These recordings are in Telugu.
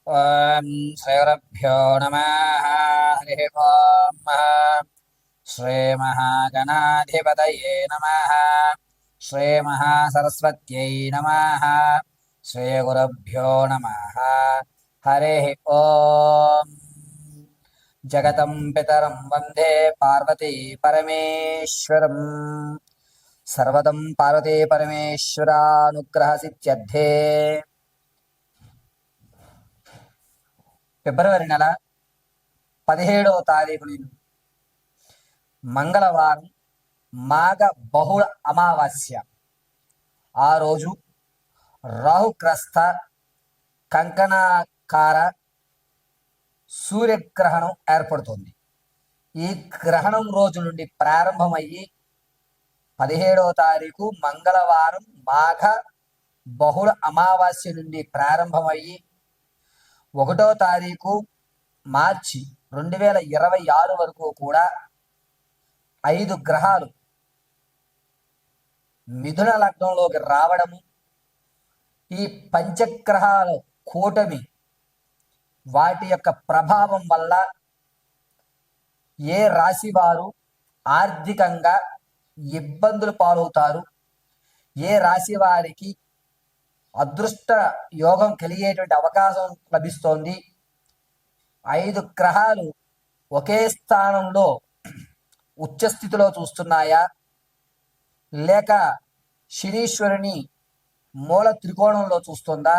ఓం శ్రీగురుభ్యో నమః. హరి ఓం శ్రీమహాగణాధిపతయే నమః. శ్రీమహాసరస్వత్యై నమః. శ్రీగురుభ్యో నమః. హరి ఓం. జగతం పితరం వందే పార్వతీ పరమేశ్వరం. సర్వదం పార్వతీ పరమేశ్వరానుగ్రహ సిద్ధ్యర్థే. ఫిబ్రవరి నెల 17వ తారీఖు మంగళవారం, మాఘ బహుళ అమావాస్య. ఆ రోజు రాహుగ్రస్త కంకణాకార సూర్యగ్రహణం ఏర్పడుతుంది. ఈ గ్రహణం రోజు నుండి ప్రారంభమయ్యి 17వ తారీఖు మంగళవారం మాఘ బహుళ అమావాస్య నుండి ప్రారంభమయ్యి 1వ తారీఖు మార్చి 2026 వరకు కూడా 5 గ్రహాలు మిథున లగ్నంలోకి రావడము, ఈ పంచగ్రహాల కూటమి వాటి యొక్క ప్రభావం వల్ల ఏ రాశి వారు ఆర్థికంగా ఇబ్బందులు పాలవుతారు, ఏ రాశి వారికి అదృష్ట యోగం కలిగేటువంటి అవకాశం లభిస్తోంది, 5 గ్రహాలు ఒకే స్థానంలో ఉచ్చస్థితిలో చూస్తున్నాయా, లేక శనీశ్వరుని మూల త్రికోణంలో చూస్తుందా,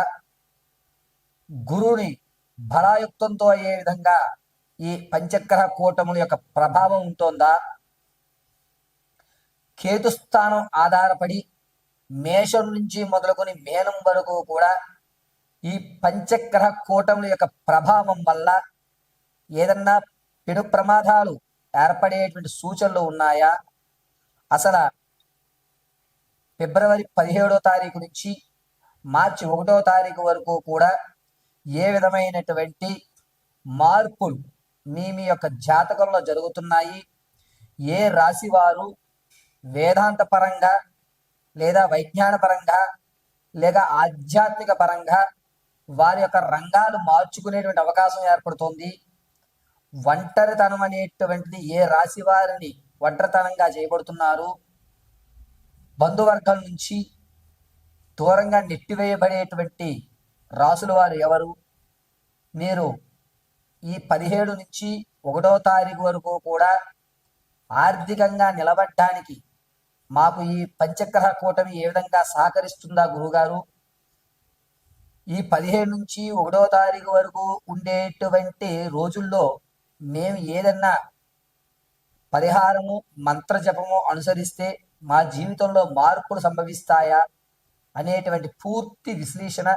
గురువుని బలాయుక్తంతో అయ్యే విధంగా ఈ పంచగ్రహ కూటముల యొక్క ప్రభావం ఉంటుందా, కేతుస్థానం ఆధారపడి మేషం నుంచి మొదలుకొని మేనం వరకు కూడా ఈ పంచగ్రహ కూటముల యొక్క ప్రభావం వల్ల ఏదన్నా పెను ప్రమాదాలు ఏర్పడేటువంటి సూచనలు ఉన్నాయా, అసలు ఫిబ్రవరి 17వ తారీఖు నుంచి మార్చి 1వ తారీఖు వరకు కూడా ఏ విధమైనటువంటి మార్పులు మీ యొక్క జాతకంలో జరుగుతున్నాయి, ఏ రాశి వారు వేదాంత పరంగా లేదా వైజ్ఞాన పరంగా లేక ఆధ్యాత్మిక పరంగా వారి యొక్క రంగాలు మార్చుకునేటువంటి అవకాశం ఏర్పడుతుంది, ఒంటరితనం అనేటువంటిది ఏ రాశి వారిని ఒంటరితనంగా చేయబడుతున్నారు, బంధువర్గం నుంచి దూరంగా నెట్టివేయబడేటువంటి రాసుల వారు ఎవరు, మీరు ఈ 17 నుంచి 1వ తారీఖు వరకు కూడా ఆర్థికంగా నిలబడడానికి మాకు ఈ పంచగ్రహ కూటమి ఏ విధంగా సహకరిస్తుందా గురుగారు, ఈ 17 నుంచి 1వ తారీఖు వరకు ఉండేటువంటి రోజుల్లో మేము ఏదన్నా పరిహారము మంత్రజపము అనుసరిస్తే మా జీవితంలో మార్పులు సంభవిస్తాయా అనేటువంటి పూర్తి విశ్లేషణ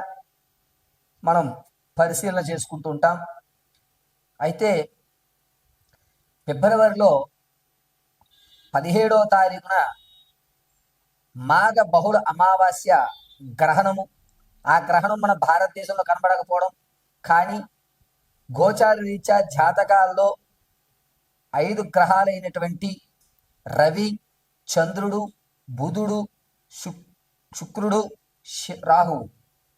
మనం పరిశీలన చేసుకుంటూ ఉంటాం. అయితే ఫిబ్రవరిలో 17వ తారీఖున మాఘ బహుళ అమావాస్య గ్రహణము. ఆ గ్రహణం మన భారతదేశంలో కనబడకపోవడం, కానీ గోచార రీత్యా జాతకాల్లో 5 గ్రహాలైనటువంటి రవి, చంద్రుడు, బుధుడు, శుక్రుడు, రాహువు,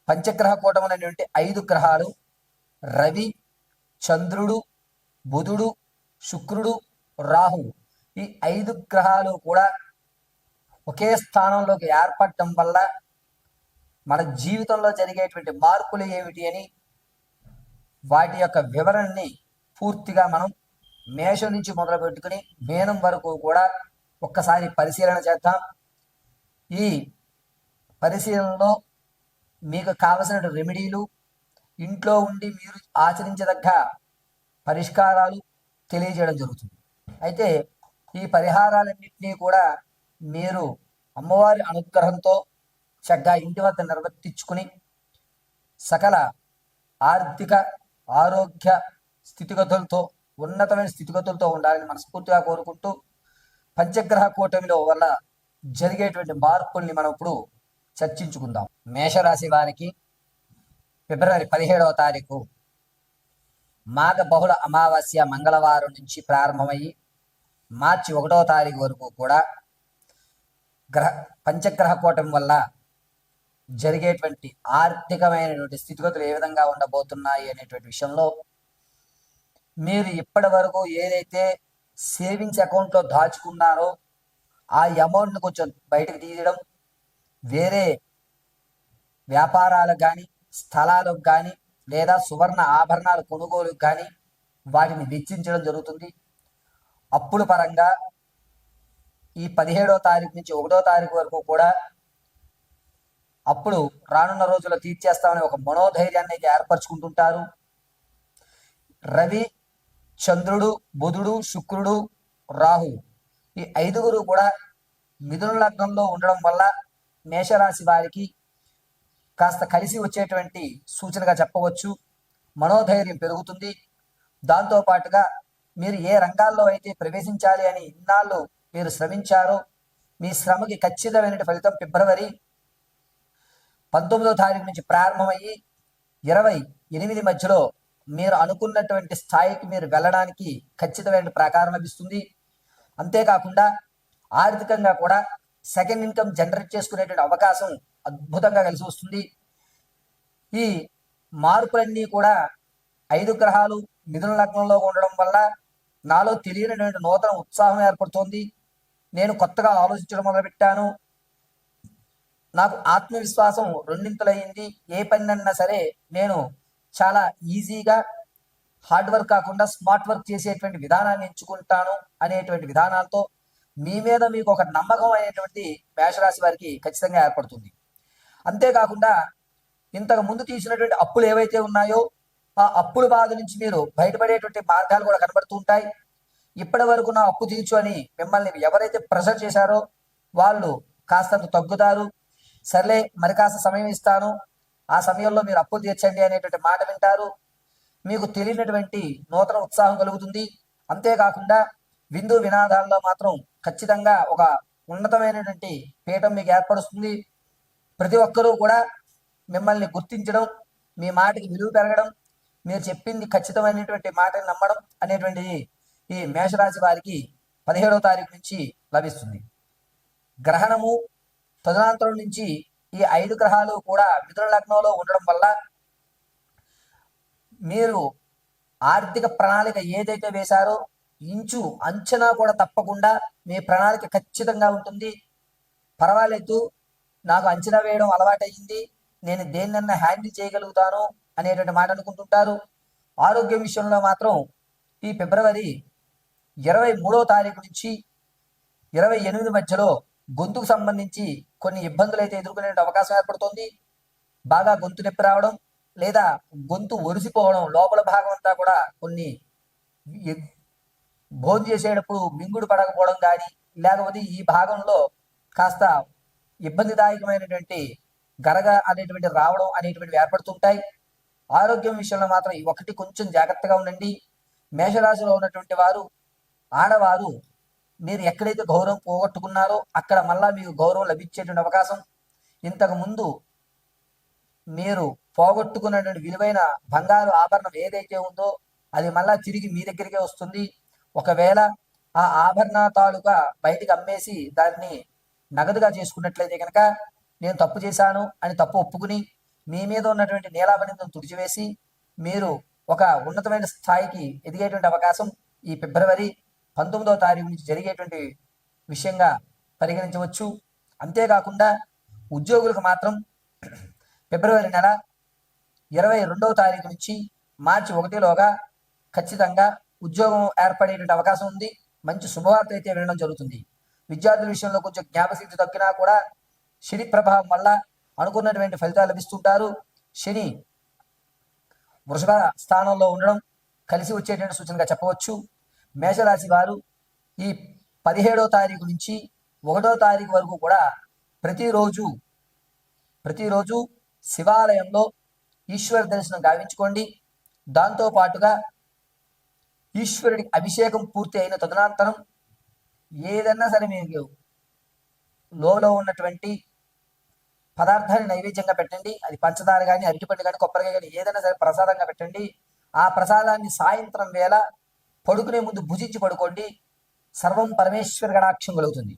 పంచగ్రహ కూటమైనటువంటి 5 గ్రహాలు రవి, చంద్రుడు, బుధుడు, శుక్రుడు, రాహువు, ఈ 5 గ్రహాలు కూడా ఒకే స్థానంలోకి ఏర్పడటం వల్ల మన జీవితంలో జరిగేటువంటి మార్పులు ఏమిటి అని వాటి యొక్క వివరణని పూర్తిగా మనం మేషం నుంచి మొదలు పెట్టుకుని మేనం వరకు కూడా ఒక్కసారి పరిశీలన చేద్దాం. ఈ పరిశీలనలో మీకు కావలసిన రెమెడీలు, ఇంట్లో ఉండి మీరు ఆచరించదగ్గ పరిష్కారాలు తెలియజేయడం జరుగుతుంది. అయితే ఈ పరిహారాలన్నింటినీ కూడా మీరు అమ్మవారి అనుగ్రహంతో చక్కగా ఇంటి వద్ద నిర్వర్తించుకుని సకల ఆర్థిక ఆరోగ్య స్థితిగతులతో ఉన్నతమైన స్థితిగతులతో ఉండాలని మనస్ఫూర్తిగా కోరుకుంటూ పంచగ్రహ కూటమిలో వల్ల జరిగేటువంటి మార్పుల్ని మనం ఇప్పుడు చర్చించుకుందాం. మేషరాశి వారికి ఫిబ్రవరి 17వ తారీఖు మాఘ బహుళ అమావాస్య మంగళవారం నుంచి ప్రారంభమయ్యి మార్చి 1వ తారీఖు వరకు కూడా పంచగ్రహ కూటమి వల్ల జరిగేటువంటి ఆర్థికమైనటువంటి స్థితిగతులు ఏ విధంగా ఉండబోతున్నాయి అనేటువంటి విషయంలో మీరు ఇప్పటి వరకు ఏదైతే సేవింగ్స్ అకౌంట్లో దాచుకున్నారో ఆ అమౌంట్ను కొంచెం బయటకు తీయడం, వేరే వ్యాపారాలకు కానీ, స్థలాలకు కానీ, లేదా సువర్ణ ఆభరణాల కొనుగోలుకు కానీ వాటిని వెచ్చించడం జరుగుతుంది. అప్పుల పరంగా ఈ 17వ తారీఖు నుంచి 1వ తారీఖు వరకు కూడా అప్పుడు రానున్న రోజుల్లో తీర్చేస్తామని ఒక మనోధైర్యాన్ని ఏర్పరచుకుంటుంటారు. రవి, చంద్రుడు, బుధుడు, శుక్రుడు, రాహు ఈ 5గురు కూడా మిథున లగ్నంలో ఉండడం వల్ల మేషరాశి వారికి కాస్త కలిసి వచ్చేటువంటి సూచనగా చెప్పవచ్చు. మనోధైర్యం పెరుగుతుంది. దాంతోపాటుగా మీరు ఏ రంగాల్లో అయితే ప్రవేశించాలి అని ఇన్నాళ్ళు మీరు శ్రమించారో మీ శ్రమకి ఖచ్చితమైన ఫలితం ఫిబ్రవరి 19వ తారీఖు నుంచి ప్రారంభమయ్యి 28 మధ్యలో మీరు అనుకున్నటువంటి స్థాయికి మీరు వెళ్ళడానికి ఖచ్చితమైన ప్రకారం లభిస్తుంది. అంతేకాకుండా ఆర్థికంగా కూడా సెకండ్ ఇన్కమ్ జనరేట్ చేసుకునేటువంటి అవకాశం అద్భుతంగా కలిసి వస్తుంది. ఈ మార్పులన్నీ కూడా 5 గ్రహాలు మిథున లగ్నంలో ఉండడం వల్ల నాలో తెలియనటువంటి నూతన ఉత్సాహం ఏర్పడుతోంది. నేను కొత్తగా ఆలోచించడం మొదలుపెట్టాను. నాకు ఆత్మవిశ్వాసం రెండింతలయ్యింది. ఏ పనినన్నా సరే నేను చాలా ఈజీగా హార్డ్ వర్క్ కాకుండా స్మార్ట్ వర్క్ చేసేటువంటి విధానాన్ని ఎంచుకుంటాను అనేటువంటి విధానాలతో మీ మీద మీకు ఒక నమ్మకం అనేటువంటి మేషరాశి వారికి ఖచ్చితంగా ఏర్పడుతుంది. అంతేకాకుండా ఇంతకు ముందు తీసినటువంటి అప్పులు ఏవైతే ఉన్నాయో ఆ అప్పుల బాధ నుంచి మీరు బయటపడేటువంటి మార్గాలు కూడా కనబడుతూ ఉంటాయి. ఇప్పటి వరకు నా అప్పు తీర్చు అని మిమ్మల్ని ఎవరైతే ప్రెషర్ చేశారో వాళ్ళు కాస్తంత తగ్గుతారు. సర్లే మరి కాస్త సమయం ఇస్తాను, ఆ సమయంలో మీరు అప్పులు తీర్చండి అనేటువంటి మాట వింటారు. మీకు తెలియనటువంటి నూతన ఉత్సాహం కలుగుతుంది. అంతేకాకుండా విందు వినాదాల్లో మాత్రం ఖచ్చితంగా ఒక ఉన్నతమైనటువంటి పీఠం మీకు ఏర్పడుతుంది. ప్రతి ఒక్కరూ కూడా మిమ్మల్ని గుర్తించడం, మీ మాటకి విలువ పెరగడం, మీరు చెప్పింది ఖచ్చితమైనటువంటి మాటని నమ్మడం అనేటువంటిది ఈ మేషరాశి వారికి 17వ తారీఖు నుంచి లభిస్తుంది. గ్రహణము తదనంతరం నుంచి ఈ 5 గ్రహాలు కూడా మిథున లగ్నంలో ఉండడం వల్ల మీరు ఆర్థిక ప్రణాళిక ఏదైతే వేశారో ఇంచు అంచనా కూడా తప్పకుండా మీ ప్రణాళిక ఖచ్చితంగా ఉంటుంది. పర్వాలేదు, నాకు అంచనా వేయడం అలవాటయ్యింది, నేను దేన్నన్నా హ్యాండిల్ చేయగలుగుతాను అనేటువంటి మాట అనుకుంటుంటారు. ఆరోగ్యం విషయంలో మాత్రం ఈ ఫిబ్రవరి 23వ తారీఖు నుంచి 28 మధ్యలో గొంతుకు సంబంధించి కొన్ని ఇబ్బందులు అయితే ఎదుర్కొనే అవకాశం ఏర్పడుతుంది. బాగా గొంతు నొప్పి రావడం లేదా గొంతు ఒరిసిపోవడం, లోపల భాగం అంతా కూడా కొన్ని భోజనం చేసేటప్పుడు మింగుడు పడకపోవడం కానీ, లేకపోతే ఈ భాగంలో కాస్త ఇబ్బందిదాయకమైనటువంటి గరగ అనేటువంటి రావడం అనేటువంటివి ఏర్పడుతుంటాయి. ఆరోగ్యం విషయంలో మాత్రం ఈ ఒకటి కొంచెం జాగ్రత్తగా ఉండండి. మేషరాశిలో ఉన్నటువంటి వారు, ఆడవారు మీరు ఎక్కడైతే గౌరవం పోగొట్టుకున్నారో అక్కడ మళ్ళా మీకు గౌరవం లభించేటువంటి అవకాశం, ఇంతకు ముందు మీరు పోగొట్టుకున్నటువంటి విలువైన బంగారు ఆభరణం ఏదైతే ఉందో అది మళ్ళా తిరిగి మీ దగ్గరికే వస్తుంది. ఒకవేళ ఆ ఆభరణ తాలూకా బయటికి అమ్మేసి దాన్ని నగదుగా చేసుకున్నట్లయితే కనుక నేను తప్పు చేశాను అని తప్పు ఒప్పుకుని మీ మీద ఉన్నటువంటి నీలాభనిందను తుడిచివేసి మీరు ఒక ఉన్నతమైన స్థాయికి ఎదిగేటువంటి అవకాశం ఈ ఫిబ్రవరి 19వ తారీఖు నుంచి జరిగేటువంటి విషయంగా పరిగణించవచ్చు. అంతేకాకుండా ఉద్యోగులకు మాత్రం ఫిబ్రవరి నెల 22వ తారీఖు నుంచి మార్చి 1లోగా ఖచ్చితంగా ఉద్యోగం ఏర్పడేటువంటి అవకాశం ఉంది. మంచి శుభవార్త అయితే వినడం జరుగుతుంది. విద్యార్థుల విషయంలో కొంచెం జ్ఞాపశక్తి తగ్గినా కూడా శని ప్రభావం వల్ల అనుకున్నటువంటి ఫలితాలు లభిస్తుంటారు. శని వృషభ స్థానంలో ఉండడం కలిసి వచ్చేటువంటి సూచనగా చెప్పవచ్చు. మేషరాశి వారు ఈ 17వ తారీఖు నుంచి 1వ తారీఖు వరకు కూడా ప్రతిరోజు శివాలయంలో ఈశ్వర దర్శనం గావించుకోండి. దాంతోపాటుగా ఈశ్వరుడికి అభిషేకం పూర్తి అయిన తదనంతరం ఏదన్నా సరే మీకు లోలో ఉన్నటువంటి పదార్థాన్ని నైవేద్యంగా పెట్టండి. అది పంచదార కానీ, అరటిపండు కానీ, కొబ్బరికాయ కానీ ఏదైనా సరే ప్రసాదంగా పెట్టండి. ఆ ప్రసాదాన్ని సాయంత్రం వేళ పడుకునే ముందు భుజించి పడుకోండి. సర్వం పరమేశ్వర గణాక్షం కలుగుతుంది.